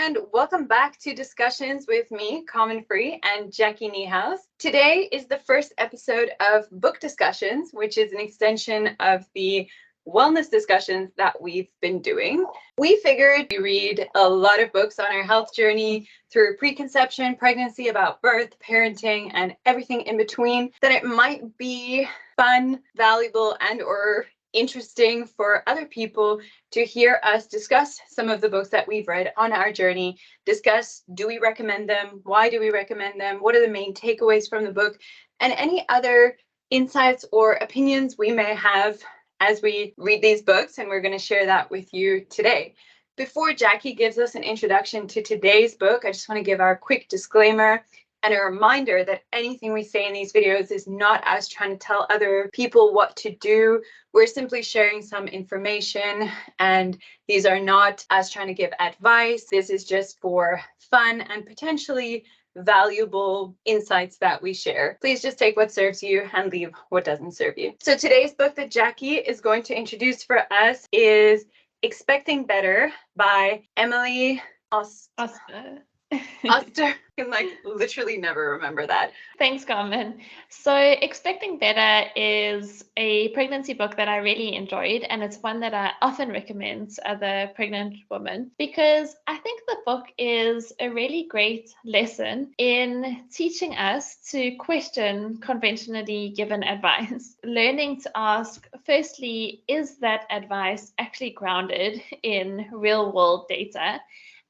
and welcome back to Discussions with me, Common Free, and Jackie Niehaus. Today is the first episode of Book Discussions, which is an extension of the wellness discussions that we've been doing. We figured we read a lot of books on our health journey through preconception, pregnancy, about birth, parenting, and everything in between, that it might be fun, valuable, and or interesting for other people to hear us discuss some of the books that we've read on our journey, discuss, do we recommend them? Why do we recommend them? What are the main takeaways from the book? And any other insights or opinions we may have as we read these books, and we're going to share that with you today. Before Jackie gives us an introduction to today's book, I just want to give our quick disclaimer and a reminder that anything we say in these videos is not us trying to tell other people what to do. We're simply sharing some information, and these are not us trying to give advice. This is just for fun and potentially valuable insights that we share. Please just take what serves you and leave what doesn't serve you. So today's book that Jackie is going to introduce for us is Expecting Better by Emily Oster. Oster. I can literally never remember that. Thanks, Carmen. So Expecting Better is a pregnancy book that I really enjoyed, and it's one that I often recommend to other pregnant women because I think the book is a really great lesson in teaching us to question conventionally given advice. Learning to ask, firstly, is that advice actually grounded in real world data?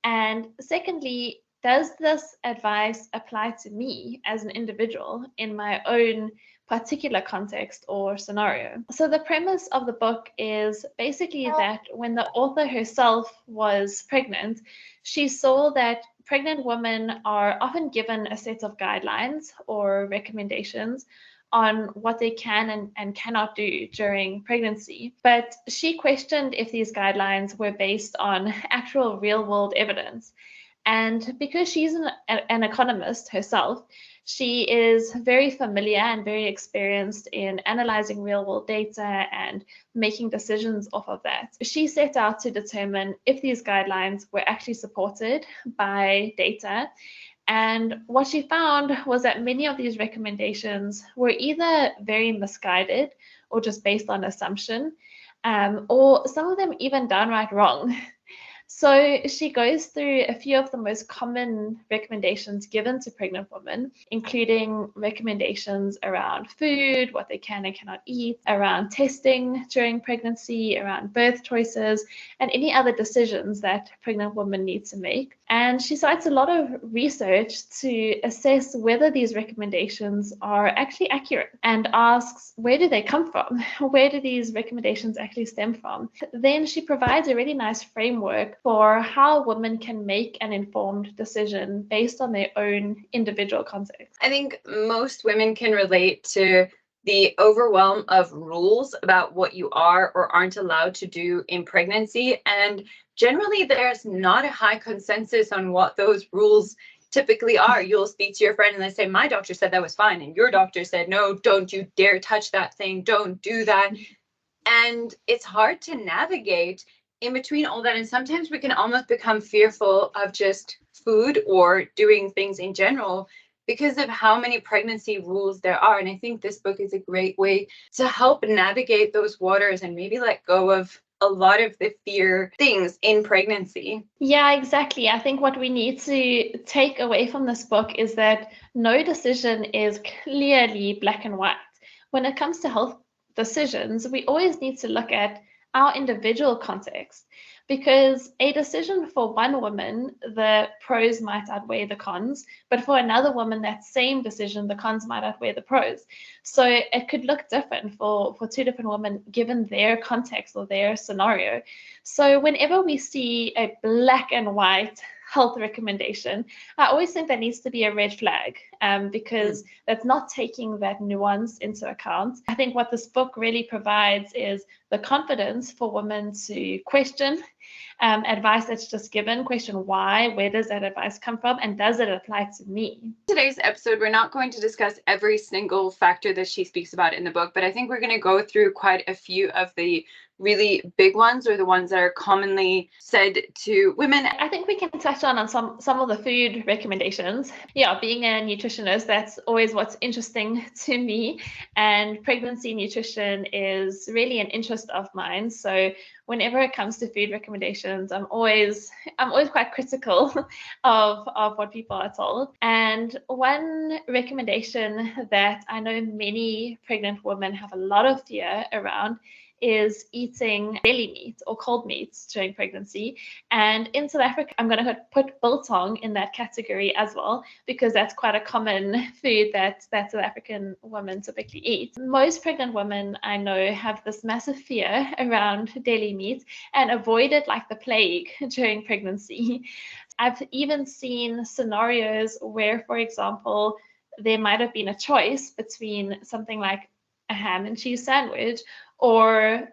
And secondly, does this advice apply to me as an individual in my own particular context or scenario? So the premise of the book is basically that when the author herself was pregnant, she saw that pregnant women are often given a set of guidelines or recommendations on what they can and cannot do during pregnancy. But she questioned if these guidelines were based on actual real-world evidence. And because she's an economist herself, she is very familiar and very experienced in analyzing real-world data and making decisions off of that. She set out to determine if these guidelines were actually supported by data. And what she found was that many of these recommendations were either very misguided or just based on assumption, or some of them even downright wrong. So she goes through a few of the most common recommendations given to pregnant women, including recommendations around food, what they can and cannot eat, around testing during pregnancy, around birth choices, and any other decisions that pregnant women need to make. And she cites a lot of research to assess whether these recommendations are actually accurate and asks, where do they come from? Where do these recommendations actually stem from? Then she provides a really nice framework for how women can make an informed decision based on their own individual context. I think most women can relate to the overwhelm of rules about what you are or aren't allowed to do in pregnancy. And generally, there's not a high consensus on what those rules typically are. You'll speak to your friend and they say, my doctor said that was fine. And your doctor said, no, don't you dare touch that thing. Don't do that. And it's hard to navigate in between all that. And sometimes we can almost become fearful of just food or doing things in general because of how many pregnancy rules there are. And I think this book is a great way to help navigate those waters and maybe let go of a lot of the fear things in pregnancy. Yeah, exactly. I think what we need to take away from this book is that no decision is clearly black and white. When it comes to health decisions, we always need to look at our individual context, because a decision for one woman, the pros might outweigh the cons, but for another woman, that same decision, the cons might outweigh the pros. So it could look different for two different women given their context or their scenario. So whenever we see a black and white health recommendation, I always think there needs to be a red flag, because that's not taking that nuance into account. I think what this book really provides is the confidence for women to question advice that's just given, question why, where does that advice come from, and does it apply to me? Today's episode, we're not going to discuss every single factor that she speaks about in the book, but I think we're going to go through quite a few of the really big ones, or the ones that are commonly said to women. I think we can touch on some of the food recommendations. Yeah, being a nutritionist, that's always what's interesting to me, and pregnancy nutrition is really an interest of mine. So whenever it comes to food recommendations, I'm always quite critical of what people are told. And one recommendation that I know many pregnant women have a lot of fear around is eating deli meat or cold meats during pregnancy. And in South Africa, I'm going to put biltong in that category as well, because that's quite a common food that South African women typically eat. Most pregnant women I know have this massive fear around deli meat and avoid it like the plague during pregnancy. I've even seen scenarios where, for example, there might have been a choice between something like a ham and cheese sandwich or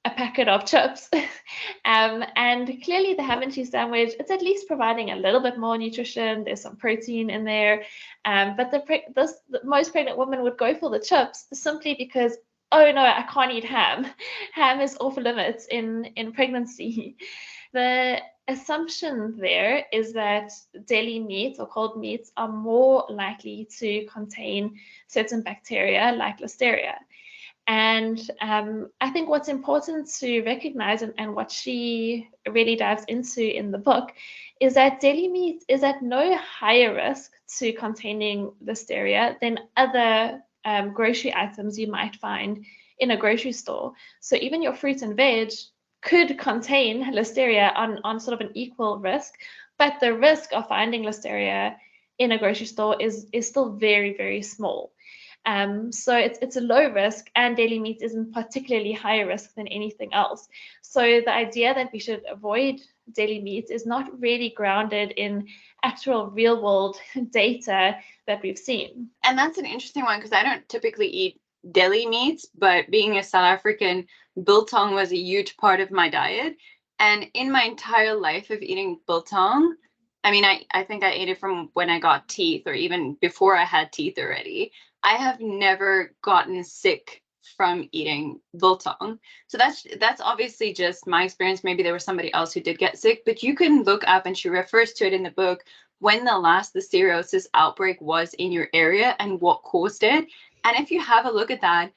a packet of chips. And clearly the ham and cheese sandwich, it's at least providing a little bit more nutrition. There's some protein in there. But the most pregnant women would go for the chips simply because, oh no, I can't eat ham. Ham is off limits in pregnancy. The assumption there is that deli meat or cold meats are more likely to contain certain bacteria like Listeria. And I think what's important to recognize, and what she really dives into in the book, is that deli meat is at no higher risk to containing Listeria than other grocery items you might find in a grocery store. So even your fruit and veg could contain Listeria on sort of an equal risk, but the risk of finding Listeria in a grocery store is still very, very small. So it's a low risk, and deli meat isn't particularly higher risk than anything else. So the idea that we should avoid deli meat is not really grounded in actual real world data that we've seen. And that's an interesting one, because I don't typically eat deli meats, but being a South African, biltong was a huge part of my diet. And in my entire life of eating biltong, I mean, I think I ate it from when I got teeth, or even before I had teeth already. I have never gotten sick from eating biltong. So that's obviously just my experience. Maybe there was somebody else who did get sick, but you can look up, and she refers to it in the book, when the last listeriosis outbreak was in your area and what caused it. And if you have a look at that,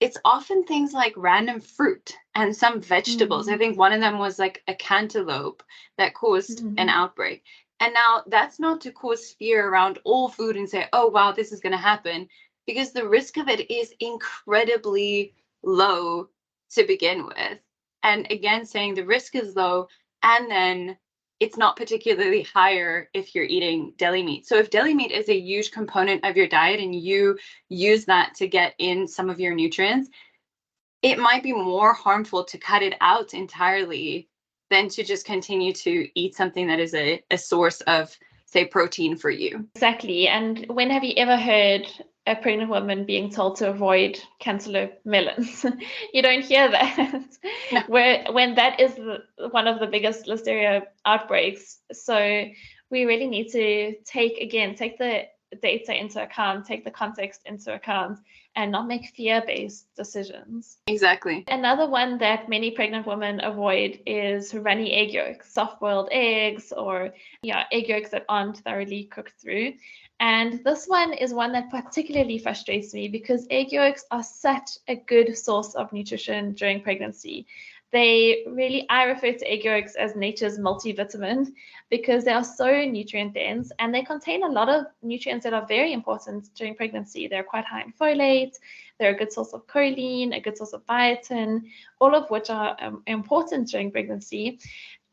it's often things like random fruit and some vegetables. I think one of them was like a cantaloupe that caused an outbreak. And now that's not to cause fear around all food and say, oh, wow, this is going to happen, because the risk of it is incredibly low to begin with. And again, saying the risk is low, and then it's not particularly higher if you're eating deli meat. So if deli meat is a huge component of your diet and you use that to get in some of your nutrients, it might be more harmful to cut it out entirely than to just continue to eat something that is a source of, say, protein for you. Exactly. And when have you ever heard a pregnant woman being told to avoid cantaloupe melons? You don't hear that. No. When that is one of the biggest Listeria outbreaks. So we really need to take the data into account, take the context into account, and not make fear-based decisions. Exactly. Another one that many pregnant women avoid is runny egg yolks, soft-boiled eggs, or egg yolks that aren't thoroughly cooked through. And this one is one that particularly frustrates me, because egg yolks are such a good source of nutrition during pregnancy. I refer to egg yolks as nature's multivitamin, because they are so nutrient dense, and they contain a lot of nutrients that are very important during pregnancy. They're quite high in folate, they're a good source of choline, a good source of biotin, all of which are important during pregnancy.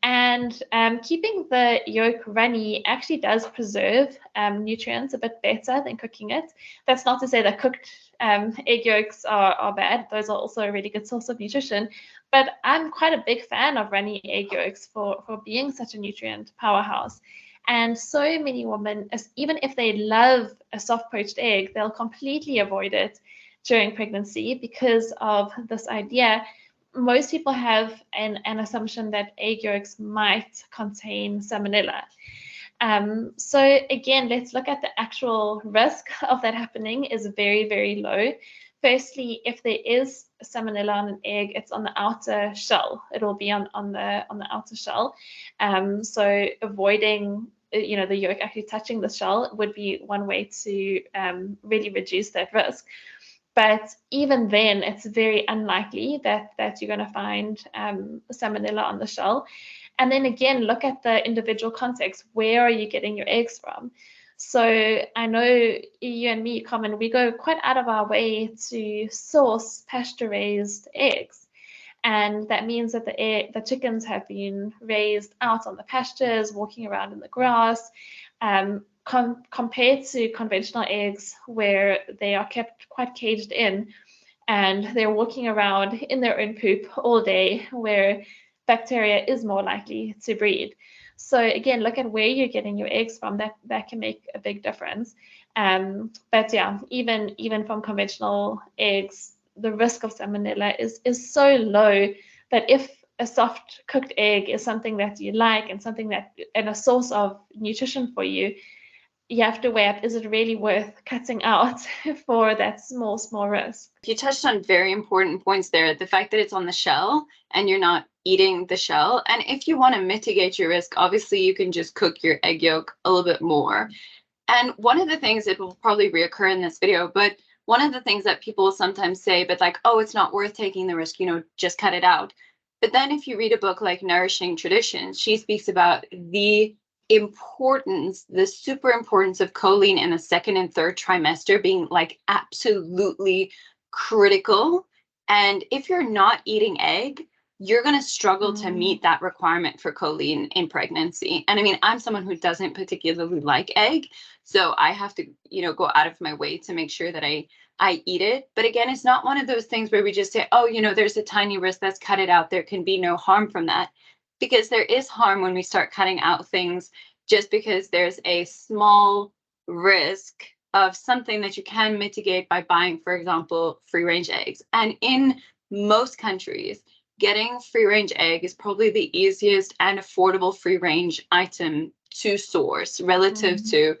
And keeping the yolk runny actually does preserve nutrients a bit better than cooking it. That's not to say that cooked egg yolks are bad. Those are also a really good source of nutrition. But I'm quite a big fan of runny egg yolks for being such a nutrient powerhouse. And so many women, even if they love a soft poached egg, they'll completely avoid it during pregnancy because of this idea. most people have an assumption that egg yolks might contain salmonella. So again, let's look at the actual risk of that happening is very, very low. Firstly, if there is salmonella on an egg, it's on the outer shell. It'll be on the outer shell. So avoiding the yolk actually touching the shell would be one way to really reduce that risk. But even then, it's very unlikely that you're going to find salmonella on the shell. And then again, look at the individual context. Where are you getting your eggs from? So I know you and me, Carmen, we go quite out of our way to source pasture-raised eggs. And that means that the chickens have been raised out on the pastures, walking around in the grass, compared to conventional eggs where they are kept quite caged in and they're walking around in their own poop all day, where bacteria is more likely to breed. So again, look at where you're getting your eggs from. That can make a big difference. But yeah, even from conventional eggs, the risk of salmonella is so low that if a soft cooked egg is something that you like and a source of nutrition for you, you have to weigh up, is it really worth cutting out for that small risk? You touched on very important points there. The fact that it's on the shell and you're not eating the shell. And if you want to mitigate your risk, obviously you can just cook your egg yolk a little bit more. And one of the things, it will probably reoccur in this video, but one of the things that people sometimes say, but like, oh, it's not worth taking the risk, just cut it out. But then if you read a book like Nourishing Traditions, she speaks about the super importance of choline in the second and third trimester being like absolutely critical. And if you're not eating egg, you're going to struggle to meet that requirement for choline in pregnancy. And I mean, I'm someone who doesn't particularly like egg, so I have to, go out of my way to make sure that I eat it. But again, it's not one of those things where we just say, oh, there's a tiny risk, let's cut it out. There can be no harm from that. Because there is harm when we start cutting out things just because there's a small risk of something that you can mitigate by buying, for example, free-range eggs. And in most countries, getting free-range egg is probably the easiest and affordable free-range item to source relative to,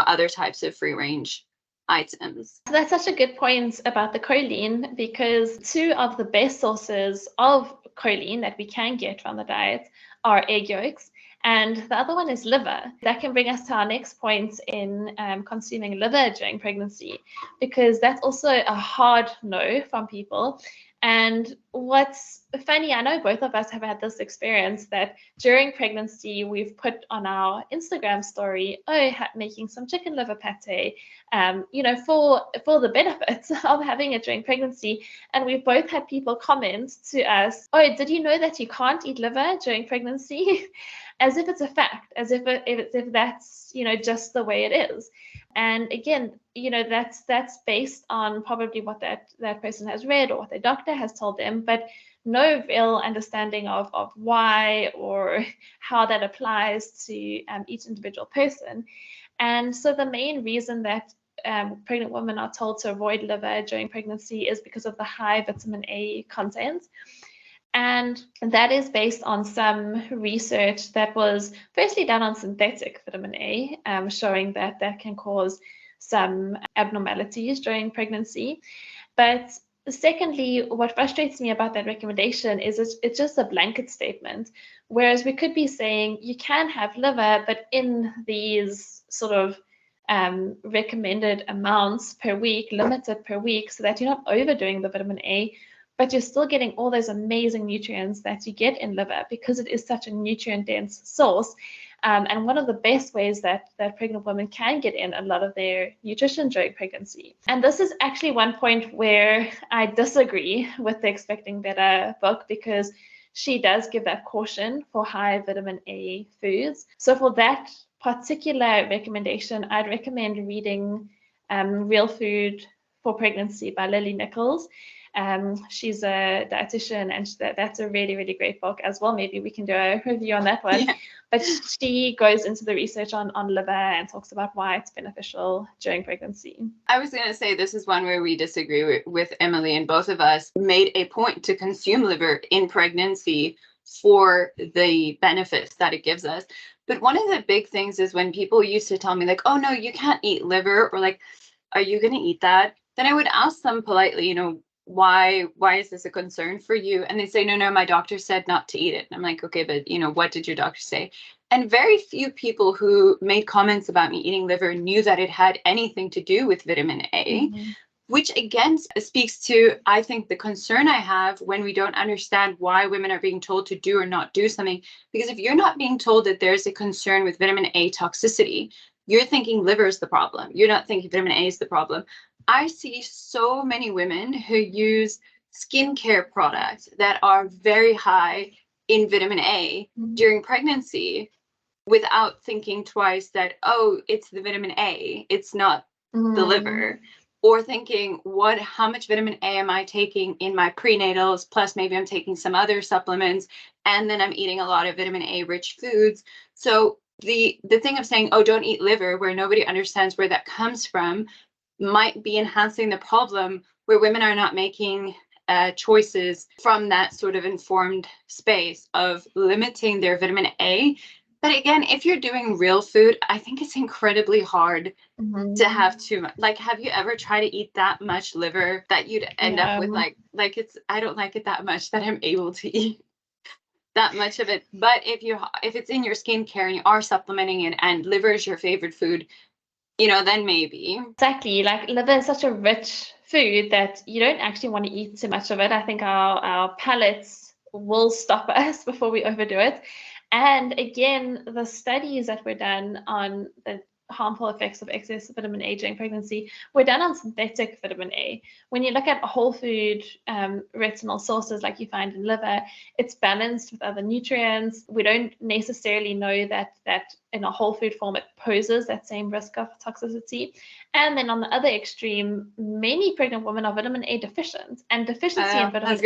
other types of free-range items. That's such a good point about the choline, because two of the best sources of choline that we can get from the diet are egg yolks, and the other one is liver. That can bring us to our next point in consuming liver during pregnancy, because that's also a hard no from people. And what's funny, I know both of us have had this experience that during pregnancy, we've put on our Instagram story, making some chicken liver pate, for the benefits of having it during pregnancy. And we've both had people comment to us, oh, did you know that you can't eat liver during pregnancy? As if it's a fact, as if that's, just the way it is. And again, that's based on probably what that person has read or what their doctor has told them, but no real understanding of why or how that applies to each individual person. And so the main reason that pregnant women are told to avoid liver during pregnancy is because of the high vitamin A content. And that is based on some research that was firstly done on synthetic vitamin A, showing that can cause some abnormalities during pregnancy. But secondly, what frustrates me about that recommendation is it's just a blanket statement, whereas we could be saying you can have liver, but in these sort of recommended amounts per week, limited per week, so that you're not overdoing the vitamin A, but you're still getting all those amazing nutrients that you get in liver because it is such a nutrient-dense source. And one of the best ways that pregnant women can get in a lot of their nutrition during pregnancy. And this is actually one point where I disagree with the Expecting Better book, because she does give that caution for high vitamin A foods. So for that particular recommendation, I'd recommend reading Real Food for Pregnancy by Lily Nichols. She's a dietitian, and that's a really, really great book as well. Maybe we can do a review on that one. Yeah. But she goes into the research on liver and talks about why it's beneficial during pregnancy. I was going to say this is one where we disagree with Emily, and both of us made a point to consume liver in pregnancy for the benefits that it gives us. But one of the big things is when people used to tell me like, oh no, you can't eat liver, or like, are you going to eat that? Then I would ask them politely, why is this a concern for you? And they say, no, my doctor said not to eat it. And I'm like, okay, but what did your doctor say? And very few people who made comments about me eating liver knew that it had anything to do with vitamin A, which again speaks to, I think, the concern I have when we don't understand why women are being told to do or not do something. Because if you're not being told that there's a concern with vitamin A toxicity, you're thinking liver is the problem. You're not thinking vitamin A is the problem. I see so many women who use skincare products that are very high in vitamin A during pregnancy without thinking twice that, oh, it's the vitamin A, it's not the liver. Or thinking, how much vitamin A am I taking in my prenatals? Plus, maybe I'm taking some other supplements, and then I'm eating a lot of vitamin A rich foods. So the thing of saying, oh, don't eat liver, where nobody understands where that comes from, might be enhancing the problem, where women are not making choices from that sort of informed space of limiting their vitamin A. But again, if you're doing real food, I think it's incredibly hard to have too much. Like, have you ever tried to eat that much liver that you'd end up with I don't like it that much that I'm able to eat that much of it. But if it's in your skincare and you are supplementing it and liver is your favorite food, then maybe. Exactly. Like, liver is such a rich food that you don't actually want to eat too much of it. I think our palates will stop us before we overdo it. And again, the studies that were done on the harmful effects of excess vitamin A during pregnancy were done on synthetic vitamin A. When you look at whole food retinol sources like you find in liver, it's balanced with other nutrients. We don't necessarily know that in a whole food form it poses that same risk of toxicity. And then on the other extreme, many pregnant women are vitamin A deficient, and deficiency in vitamin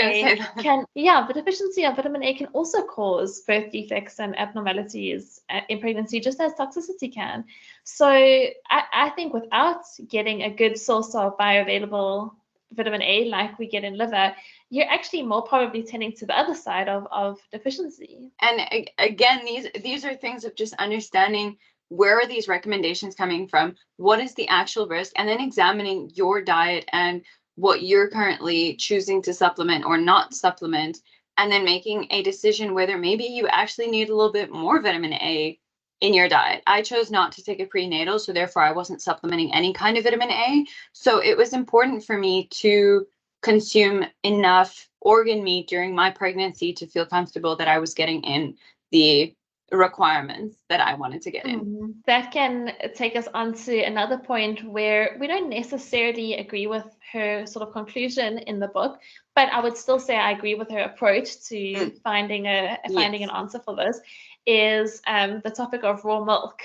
deficiency of vitamin A can also cause birth defects and abnormalities in pregnancy, just as toxicity can. So I think without getting a good source of bioavailable vitamin A like we get in liver, you're actually more probably tending to the other side of deficiency. And again, these are things of just understanding, where are these recommendations coming from? What is the actual risk? And then examining your diet and what you're currently choosing to supplement or not supplement, and then making a decision whether maybe you actually need a little bit more vitamin A in your diet. I chose not to take a prenatal, so therefore I wasn't supplementing any kind of vitamin A. So it was important for me to consume enough organ meat during my pregnancy to feel comfortable that I was getting in the requirements that I wanted to get in. That can take us on to another point where we don't necessarily agree with her sort of conclusion in the book, but I would still say I agree with her approach to finding an answer for this, is the topic of raw milk.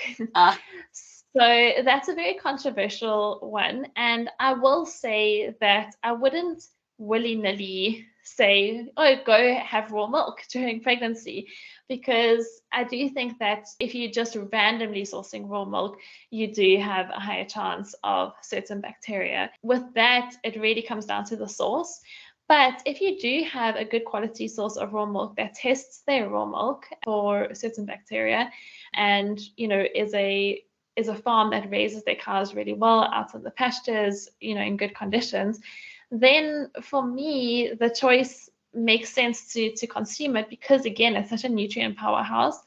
So that's a very controversial one, and I will say that I wouldn't willy-nilly say, oh, go have raw milk during pregnancy, because I do think that if you're just randomly sourcing raw milk, you do have a higher chance of certain bacteria. With that, it really comes down to the source. But if you do have a good quality source of raw milk that tests their raw milk for certain bacteria, and is a farm that raises their cows really well out in the pastures, in good conditions, then for me the choice makes sense to consume it, because again, it's such a nutrient powerhouse.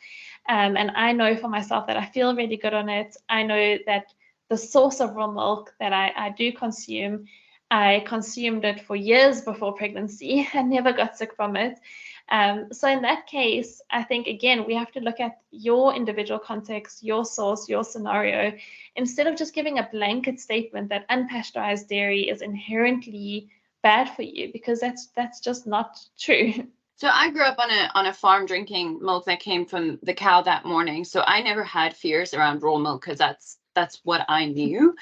And I know for myself that I feel really good on it. I know that the source of raw milk that I do consume, I consumed it for years before pregnancy and never got sick from it. So in that case, I think, again, we have to look at your individual context, your source, your scenario, instead of just giving a blanket statement that unpasteurized dairy is inherently bad for you, because that's just not true. So I grew up on a farm drinking milk that came from the cow that morning. So I never had fears around raw milk, because that's what I knew.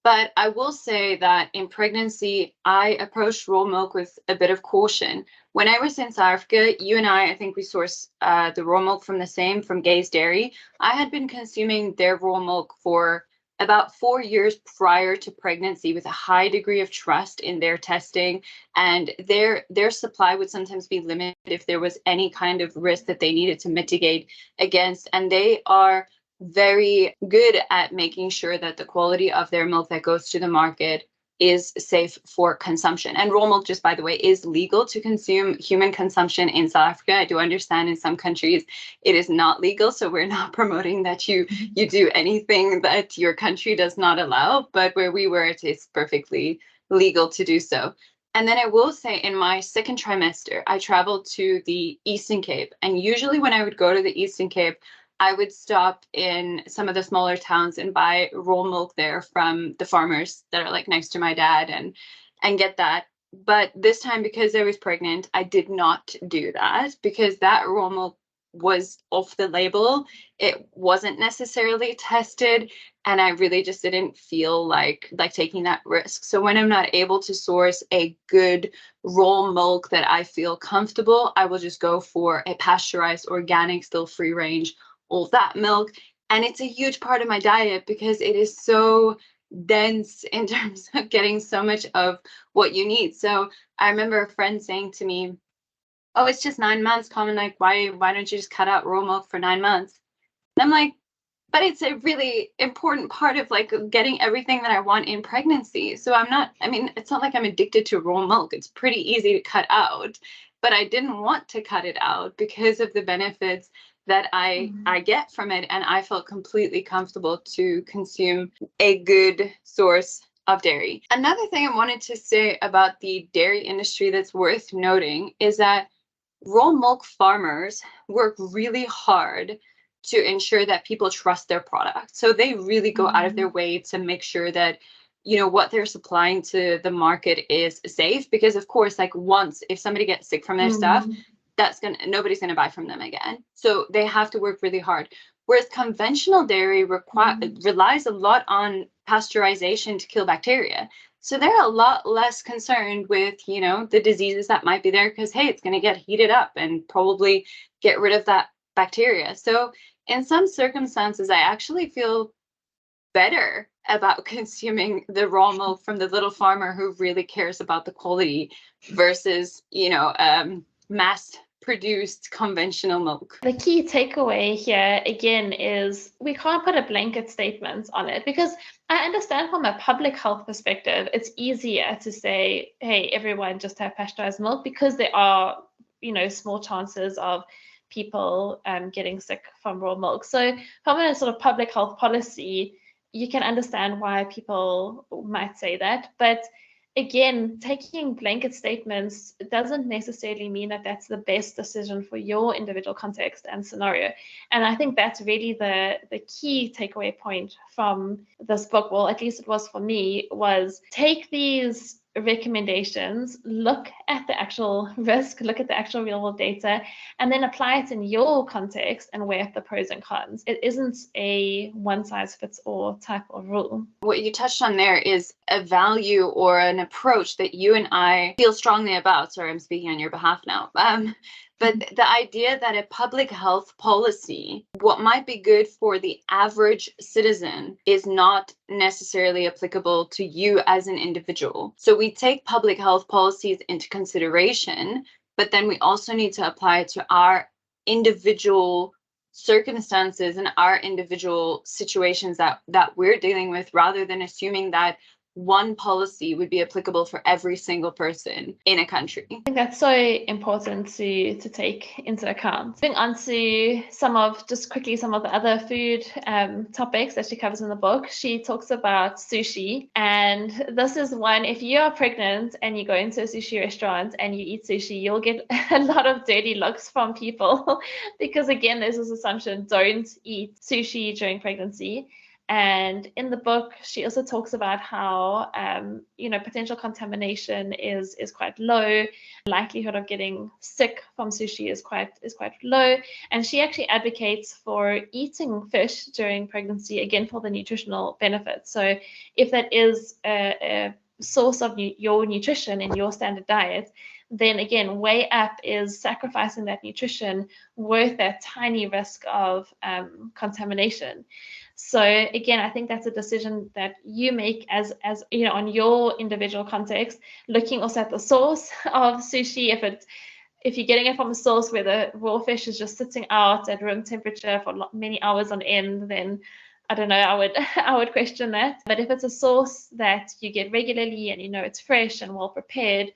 But I will say that in pregnancy, I approached raw milk with a bit of caution. When I was in South Africa, you and I think we source the raw milk from Gay's Dairy. I had been consuming their raw milk for about 4 years prior to pregnancy with a high degree of trust in their testing, and their supply would sometimes be limited if there was any kind of risk that they needed to mitigate against. And they are very good at making sure that the quality of their milk that goes to the market is safe for consumption. And raw milk, just by the way, is legal to consume human consumption in South Africa. I do understand in some countries it is not legal, so we're not promoting that you do anything that your country does not allow, but where we were, it is perfectly legal to do so. And then I will say, in my second trimester, I traveled to the Eastern Cape, and usually when I would go to the Eastern Cape, I would stop in some of the smaller towns and buy raw milk there from the farmers that are like next to my dad and get that. But this time, because I was pregnant, I did not do that because that raw milk was off the label. It wasn't necessarily tested, and I really just didn't feel like taking that risk. So when I'm not able to source a good raw milk that I feel comfortable, I will just go for a pasteurized, organic, still free range, all that milk. And it's a huge part of my diet because it is so dense in terms of getting so much of what you need. So I remember a friend saying to me, "Oh, it's just 9 months, Common. Like, why don't you just cut out raw milk for 9 months?" And I'm like, but it's a really important part of like getting everything that I want in pregnancy. So it's not like I'm addicted to raw milk. It's pretty easy to cut out, but I didn't want to cut it out because of the benefits that I get from it. And I felt completely comfortable to consume a good source of dairy. Another thing I wanted to say about the dairy industry that's worth noting is that raw milk farmers work really hard to ensure that people trust their product. So they really go out of their way to make sure that what they're supplying to the market is safe, because of course, like, once if somebody gets sick from their stuff, nobody's gonna buy from them again. So they have to work really hard. Whereas conventional dairy relies a lot on pasteurization to kill bacteria. So they're a lot less concerned with, the diseases that might be there because, hey, it's going to get heated up and probably get rid of that bacteria. So in some circumstances, I actually feel better about consuming the raw milk from the little farmer who really cares about the quality versus, mass produced conventional milk. The key takeaway here again is we can't put a blanket statement on it, because I understand from a public health perspective, it's easier to say, hey, everyone just have pasteurized milk, because there are, small chances of people getting sick from raw milk. So from a sort of public health policy, you can understand why people might say that. But again, taking blanket statements doesn't necessarily mean that that's the best decision for your individual context and scenario. And I think that's really the key takeaway point from this book, well, at least it was for me, was take these recommendations, look at the actual risk, look at the actual real world data, and then apply it in your context and weigh up the pros and cons. It isn't a one size fits all type of rule. What you touched on there is a value or an approach that you and I feel strongly about. Sorry, I'm speaking on your behalf now. But the idea that a public health policy, what might be good for the average citizen, is not necessarily applicable to you as an individual. So we take public health policies into consideration, but then we also need to apply it to our individual circumstances and our individual situations that we're dealing with, rather than assuming that one policy would be applicable for every single person in a country. I think that's so important to take into account. Moving on to some of the other food topics that she covers in the book. She talks about sushi, and this is one, if you are pregnant and you go into a sushi restaurant and you eat sushi, you'll get a lot of dirty looks from people because, again, there's this assumption, don't eat sushi during pregnancy. And in the book, she also talks about how, potential contamination is quite low. Likelihood of getting sick from sushi is quite low. And she actually advocates for eating fish during pregnancy, again, for the nutritional benefits. So if that is a source of your nutrition in your standard diet, then again, way up is sacrificing that nutrition worth that tiny risk of contamination. So again, I think that's a decision that you make as on your individual context, looking also at the source of sushi. If you're getting it from a source where the raw fish is just sitting out at room temperature for many hours on end, then I don't know, I would question that. But if it's a source that you get regularly and it's fresh and well prepared,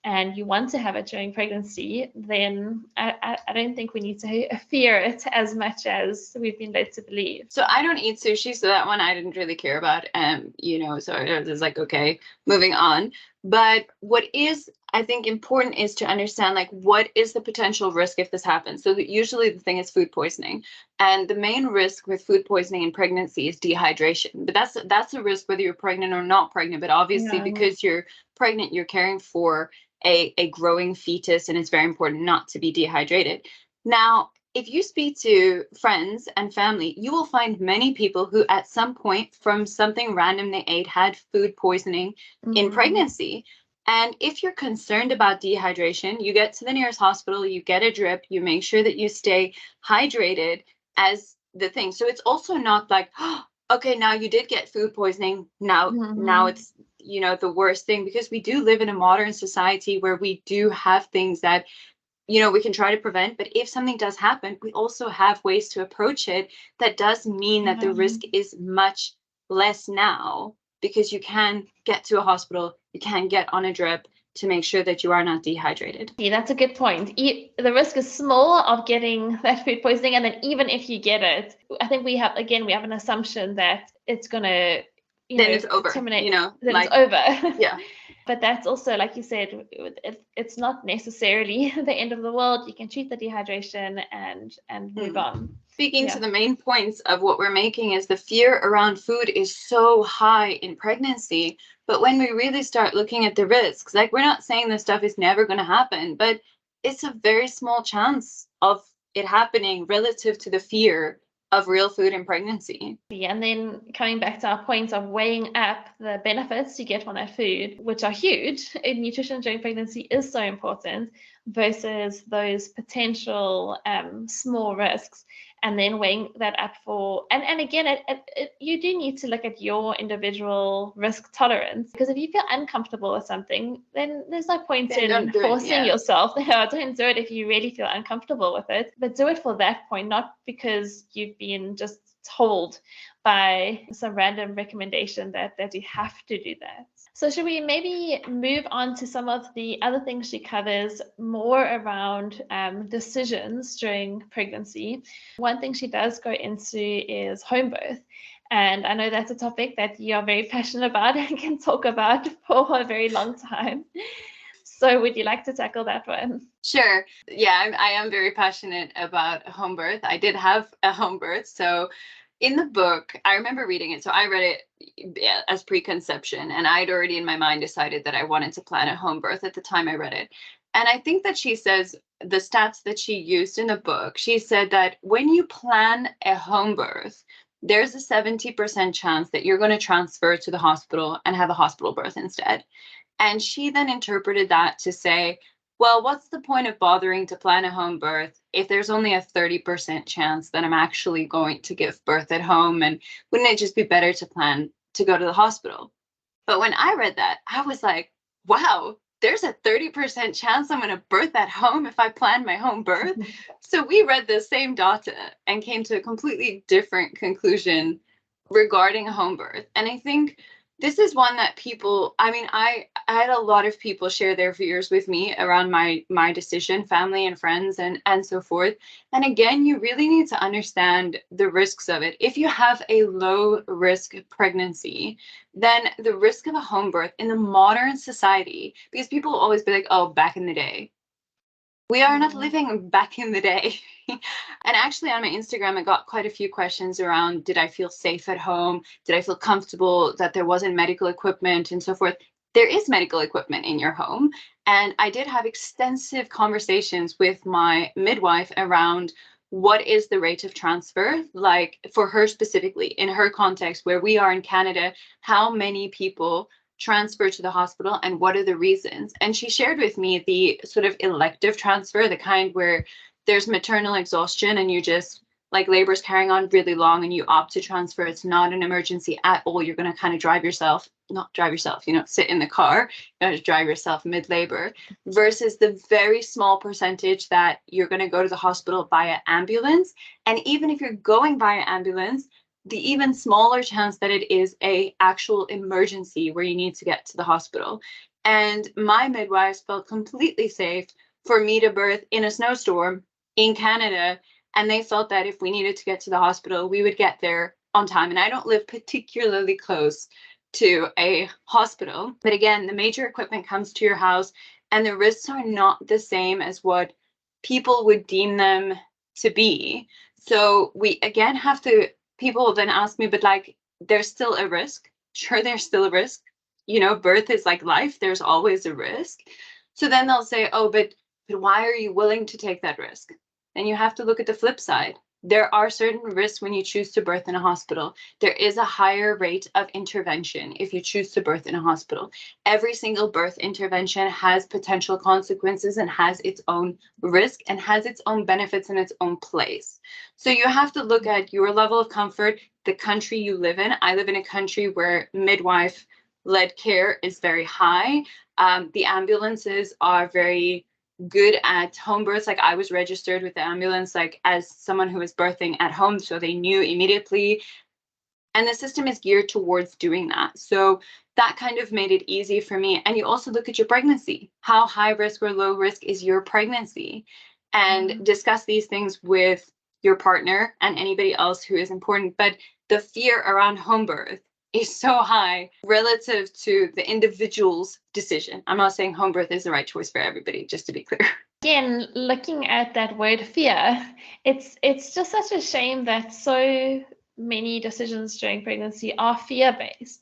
and you want to have it during pregnancy, then I don't think we need to fear it as much as we've been led to believe. So I don't eat sushi, so that one I didn't really care about. So I was like, okay, moving on. But what is, I think, important is to understand, like, what is the potential risk if this happens? So usually the thing is food poisoning. And the main risk with food poisoning in pregnancy is dehydration. But that's a risk whether you're pregnant or not pregnant. But obviously, because you're pregnant, you're caring for a growing fetus, and it's very important not to be dehydrated. Now, if you speak to friends and family, you will find many people who at some point from something random they ate had food poisoning in pregnancy. And if you're concerned about dehydration, you get to the nearest hospital, you get a drip, you make sure that you stay hydrated as the thing. So it's also not like, oh, okay, now you did get food poisoning. Now it's the worst thing, because we do live in a modern society where we do have things that we can try to prevent. But if something does happen, we also have ways to approach it. That does mean that the risk is much less now, because you can get to a hospital, you can get on a drip to make sure that you are not dehydrated. Yeah, that's a good point. The risk is small of getting that food poisoning, and then even if you get it, I think we have an assumption that it's gonna then it's over. It's over. Yeah. But that's also, like you said, it's not necessarily the end of the world. You can treat the dehydration and move on. Speaking to the main points of what we're making is the fear around food is so high in pregnancy. But when we really start looking at the risks, like, we're not saying this stuff is never going to happen, but it's a very small chance of it happening relative to the fear of real food in pregnancy. And then coming back to our point of weighing up the benefits you get from that food, which are huge, in nutrition during pregnancy is so important, versus those potential small risks, and then weighing that up for, and again, you do need to look at your individual risk tolerance, because if you feel uncomfortable with something, then there's no point in forcing yourself. Don't do it if you really feel uncomfortable with it, but do it for that point, not because you've been just told by some random recommendation that you have to do that. So should we maybe move on to some of the other things she covers more around decisions during pregnancy? One thing she does go into is home birth. And I know that's a topic that you are very passionate about and can talk about for a very long time. So would you like to tackle that one? Sure. Yeah, I am very passionate about home birth. I did have a home birth. So in the book, I remember reading it. So I read it as preconception, and I'd already in my mind decided that I wanted to plan a home birth at the time I read it. And I think that she says the stats that she used in the book, she said that when you plan a home birth, there's a 70% chance that you're going to transfer to the hospital and have a hospital birth instead. And she then interpreted that to say, well, what's the point of bothering to plan a home birth if there's only a 30% chance that I'm actually going to give birth at home? And wouldn't it just be better to plan to go to the hospital? But when I read that, I was like, wow, there's a 30% chance I'm going to birth at home if I plan my home birth. So we read the same data and came to a completely different conclusion regarding home birth. And I think this is one that people, I had a lot of people share their fears with me around my decision, family and friends and so forth. And again, you really need to understand the risks of it. If you have a low risk pregnancy, then the risk of a home birth in the modern society, because people will always be like, oh, back in the day. We are not living back in the day. And actually, on my Instagram, I got quite a few questions around, did I feel safe at home? Did I feel comfortable that there wasn't medical equipment and so forth? There is medical equipment in your home. And I did have extensive conversations with my midwife around what is the rate of transfer, like for her specifically, in her context, where we are in Canada, how many people transfer to the hospital and what are the reasons. And she shared with me the sort of elective transfer, the kind where there's maternal exhaustion and you just, like, labor's carrying on really long and you opt to transfer. It's not an emergency at all. You're going to kind of not drive yourself, sit in the car, you know, to drive yourself mid-labor, versus the very small percentage that you're going to go to the hospital via ambulance. And even if you're going via ambulance, the even smaller chance that it is a actual emergency where you need to get to the hospital. And my midwives felt completely safe for me to birth in a snowstorm in Canada. And they felt that if we needed to get to the hospital, we would get there on time. And I don't live particularly close to a hospital. But again, the major equipment comes to your house and the risks are not the same as what people would deem them to be. So we again have to, people then ask me, but like, there's still a risk. Sure, there's still a risk. Birth is like life. There's always a risk. So then they'll say, oh, but why are you willing to take that risk? And you have to look at the flip side. There are certain risks when you choose to birth in a hospital. There is a higher rate of intervention if you choose to birth in a hospital. Every single birth intervention has potential consequences and has its own risk and has its own benefits in its own place. So you have to look at your level of comfort, the country you live in. I live in a country where midwife-led care is very high. The ambulances are very good at home births. Like, I was registered with the ambulance, like, as someone who was birthing at home, so they knew immediately. And the system is geared towards doing that. So that kind of made it easy for me. And you also look at your pregnancy. How high risk or low risk is your pregnancy? And discuss these things with your partner and anybody else who is important. But the fear around home birth is so high relative to the individual's decision. I'm not saying home birth is the right choice for everybody, just to be clear. Again, looking at that word fear, it's just such a shame that so many decisions during pregnancy are fear-based.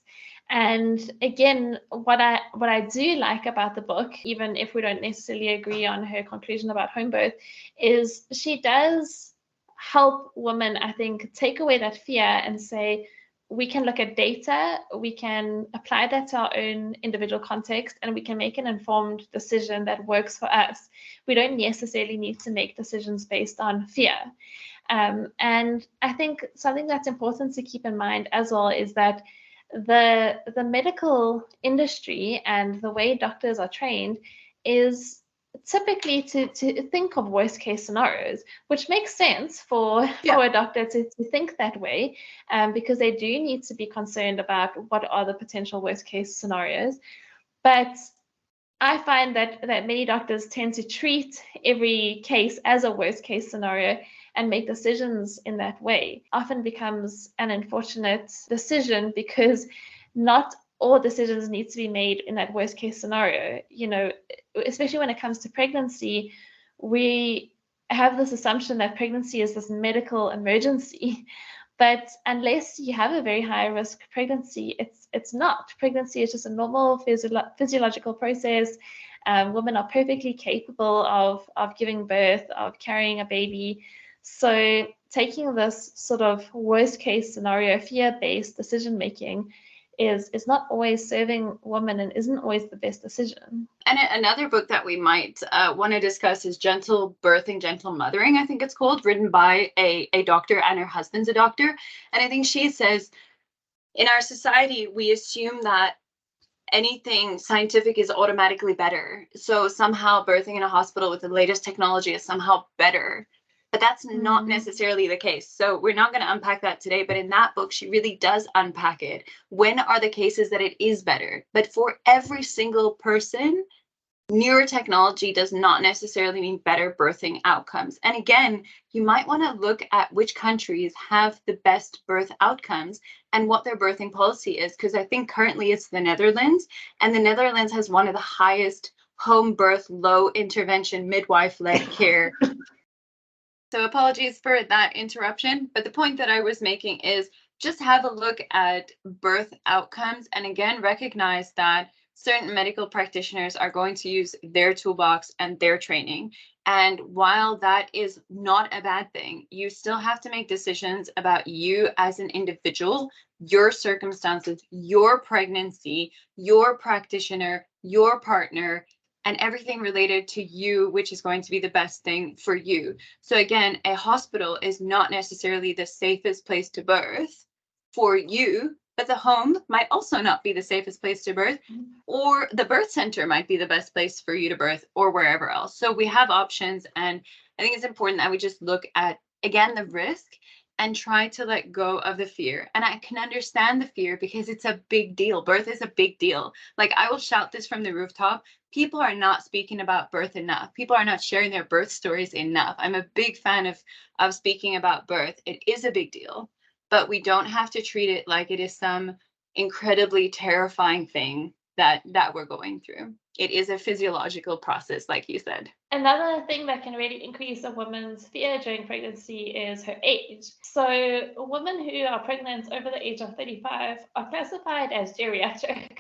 And again, what I do like about the book, even if we don't necessarily agree on her conclusion about home birth, is she does help women, I think, take away that fear and say, we can look at data, we can apply that to our own individual context, and we can make an informed decision that works for us. We don't necessarily need to make decisions based on fear. And I think something that's important to keep in mind as well is that the medical industry and the way doctors are trained is typically to think of worst case scenarios, which makes sense for a doctor to think that way, because they do need to be concerned about what are the potential worst case scenarios. But I find that many doctors tend to treat every case as a worst case scenario and make decisions in that way. Often becomes an unfortunate decision because not all decisions need to be made in that worst case scenario. Especially when it comes to pregnancy, we have this assumption that pregnancy is this medical emergency. But unless you have a very high risk pregnancy, it's not. Pregnancy is just a normal physiological process. Women are perfectly capable of giving birth, of carrying a baby. So taking this sort of worst case scenario, fear-based decision making is not always serving women and isn't always the best decision. And another book that we might want to discuss is Gentle Birthing, Gentle Mothering, I think it's called, written by a doctor, and her husband's a doctor. And I think she says, in our society, we assume that anything scientific is automatically better. So somehow birthing in a hospital with the latest technology is somehow better. But that's not necessarily the case. So we're not going to unpack that today. But in that book, she really does unpack it. When are the cases that it is better? But for every single person, newer technology does not necessarily mean better birthing outcomes. And again, you might want to look at which countries have the best birth outcomes and what their birthing policy is, because I think currently it's the Netherlands, and the Netherlands has one of the highest home birth, low intervention, midwife-led care. So apologies for that interruption, but the point that I was making is just have a look at birth outcomes and again recognize that certain medical practitioners are going to use their toolbox and their training. And while that is not a bad thing, you still have to make decisions about you as an individual, your circumstances, your pregnancy, your practitioner, your partner, and everything related to you, which is going to be the best thing for you. So again, a hospital is not necessarily the safest place to birth for you, but the home might also not be the safest place to birth, or the birth center might be the best place for you to birth, or wherever else. So we have options, and I think it's important that we just look at, again, the risk and try to let go of the fear. And I can understand the fear because it's a big deal. Birth is a big deal. Like, I will shout this from the rooftop. People are not speaking about birth enough. People are not sharing their birth stories enough. I'm a big fan of speaking about birth. It is a big deal, but we don't have to treat it like it is some incredibly terrifying thing that we're going through. It is a physiological process, like you said. Another thing that can really increase a woman's fear during pregnancy is her age. So women who are pregnant over the age of 35 are classified as geriatric,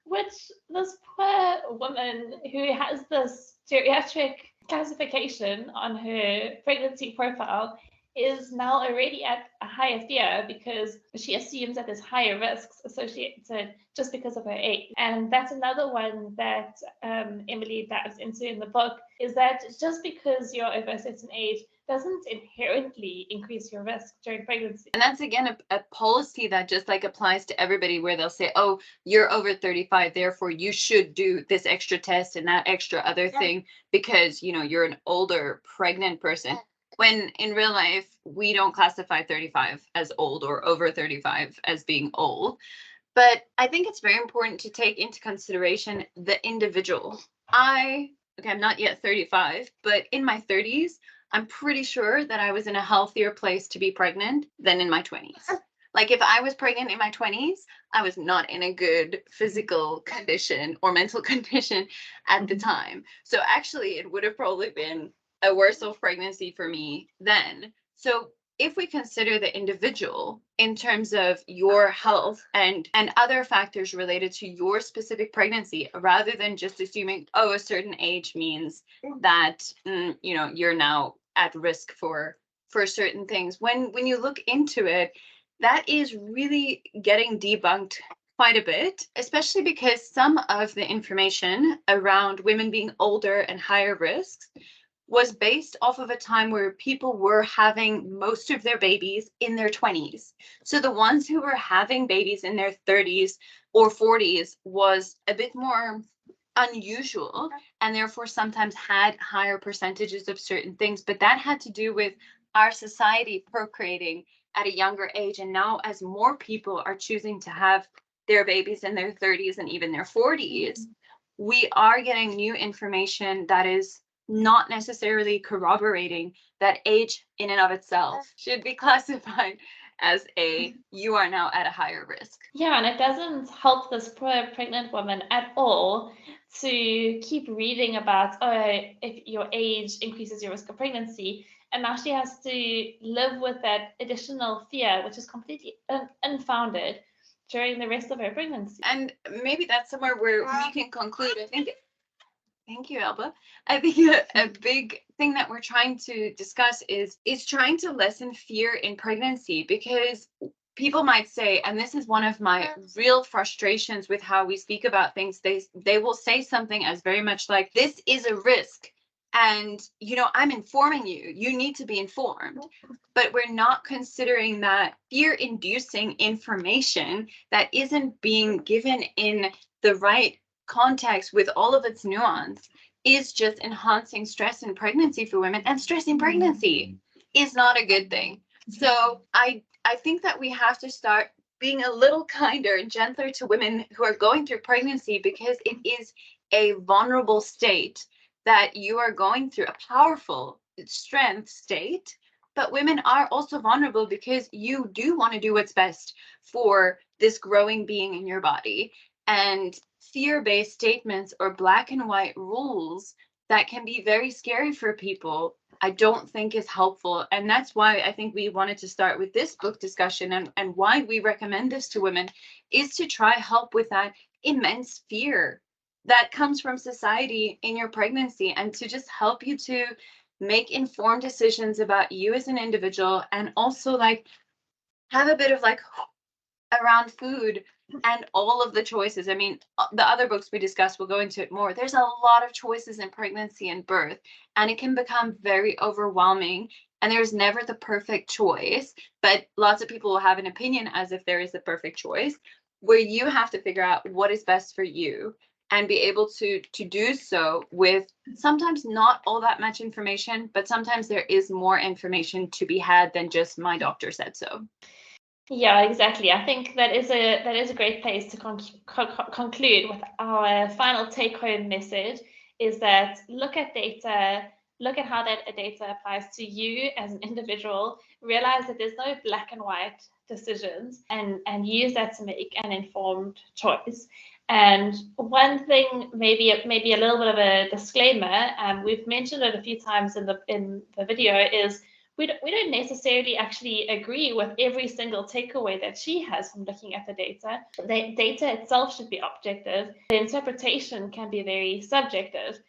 which this poor woman who has this geriatric classification on her pregnancy profile is now already at a higher fear because she assumes that there's higher risks associated just because of her age. And that's another one that Emily dives into in the book, is that just because you're over a certain age doesn't inherently increase your risk during pregnancy. And that's, again, a policy that just like applies to everybody, where they'll say, oh, you're over 35, therefore you should do this extra test and that extra other thing because, you know, you're an older pregnant person. When in real life, we don't classify 35 as old or over 35 as being old. But I think it's very important to take into consideration the individual. I'm not yet 35, but in my 30s, I'm pretty sure that I was in a healthier place to be pregnant than in my 20s. Like, if I was pregnant in my 20s, I was not in a good physical condition or mental condition at the time. So actually, it would have probably been a worse off pregnancy for me then. So if we consider the individual in terms of your health and other factors related to your specific pregnancy, rather than just assuming, oh, a certain age means that, you know, you're now at risk for certain things. When you look into it, that is really getting debunked quite a bit, especially because some of the information around women being older and higher risks was based off of a time where people were having most of their babies in their 20s. So the ones who were having babies in their 30s or 40s was a bit more unusual, and therefore sometimes had higher percentages of certain things. But that had to do with our society procreating at a younger age. And now, as more people are choosing to have their babies in their 30s and even their 40s, we are getting new information that is not necessarily corroborating that age in and of itself should be classified as you are now at a higher risk. Yeah, and it doesn't help this poor pregnant woman at all to keep reading about, oh, if your age increases your risk of pregnancy. And now she has to live with that additional fear, which is completely unfounded during the rest of her pregnancy. And maybe that's somewhere where we can conclude. I think, thank you, Alba. I think a big thing that we're trying to discuss is trying to lessen fear in pregnancy, because people might say, and this is one of my real frustrations with how we speak about things, they will say something as very much like, this is a risk, and, you know, I'm informing you, you need to be informed. But we're not considering that fear-inducing information that isn't being given in the right context with all of its nuance is just enhancing stress in pregnancy for women, and stress in pregnancy is not a good thing. So I think that we have to start being a little kinder and gentler to women who are going through pregnancy, because it is a vulnerable state that you are going through, a powerful strength state. But women are also vulnerable because you do want to do what's best for this growing being in your body. and fear-based statements or black and white rules that can be very scary for people, I don't think is helpful. And that's why I think we wanted to start with this book discussion, and why we recommend this to women is to try help with that immense fear that comes from society in your pregnancy, and to just help you to make informed decisions about you as an individual, and also like have a bit of like around food and all of the choices. I mean, the other books we discussed, we'll go into it more. There's a lot of choices in pregnancy and birth, and it can become very overwhelming. And there's never the perfect choice, but lots of people will have an opinion as if there is the perfect choice, where you have to figure out what is best for you and be able to do so with sometimes not all that much information, but sometimes there is more information to be had than just my doctor said so. Yeah, exactly. I think that is a great place to conclude with our final take-home message, is that look at data, look at how that data applies to you as an individual, realize that there's no black and white decisions, and use that to make an informed choice. And one thing, maybe a little bit of a disclaimer, we've mentioned it a few times in the video, is we don't necessarily actually agree with every single takeaway that she has from looking at the data. The data itself should be objective. The interpretation can be very subjective,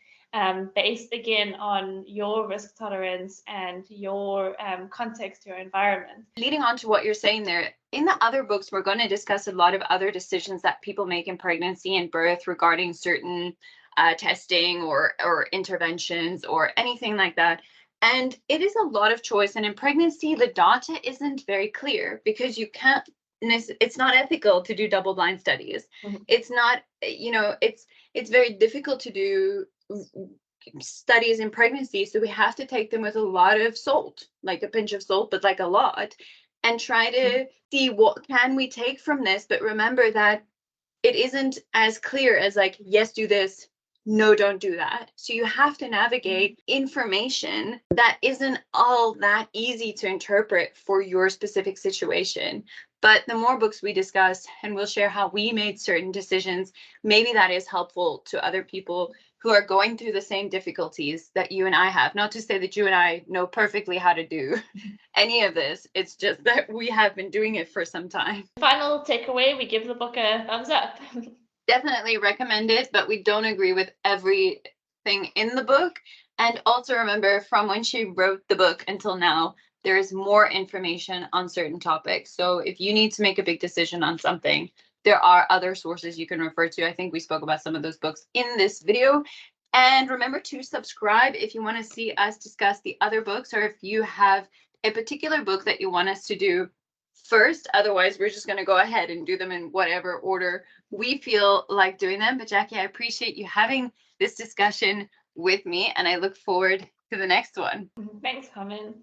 based again on your risk tolerance and your context, your environment. Leading on to what you're saying there, in the other books, we're going to discuss a lot of other decisions that people make in pregnancy and birth regarding certain testing or interventions or anything like that. And it is a lot of choice. And in pregnancy, the data isn't very clear because you can't, it's not ethical to do double-blind studies. Mhm. It's not, it's very difficult to do studies in pregnancy. So we have to take them with a lot of salt, like a pinch of salt, but like a lot, and try to see what can we take from this. But remember that it isn't as clear as like, yes, do this, no, don't do that. So you have to navigate information that isn't all that easy to interpret for your specific situation. But the more books we discuss, and we'll share how we made certain decisions, maybe that is helpful to other people who are going through the same difficulties that you and I have. Not to say that you and I know perfectly how to do any of this. It's just that we have been doing it for some time. Final takeaway, we give the book a thumbs up. Definitely recommend it, but we don't agree with everything in the book. And also remember, from when she wrote the book until now, there is more information on certain topics. So if you need to make a big decision on something, there are other sources you can refer to. I think we spoke about some of those books in this video. And remember to subscribe if you want to see us discuss the other books, or if you have a particular book that you want us to do first. Otherwise, we're just going to go ahead and do them in whatever order we feel like doing them. But Jackie, I appreciate you having this discussion with me, and I look forward to the next one. Thanks, Carmen.